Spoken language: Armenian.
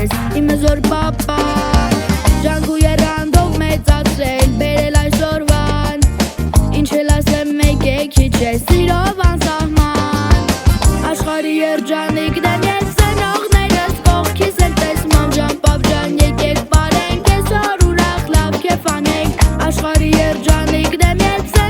ես իմը զոր պապա Ջանք ու երանդով մեծացրել բերել այսօրվան Ինչ էլ ասեմ մեկ է քիչ է սիրով անսահման Աշխարհի երջանիկ դեմ ես ծնողներս կողքիս են պես մամջան պապջան եկեք բարենք այսօր ուրախ լավ քեֆ անենք Աշխարհի երջանիկ դեմ ես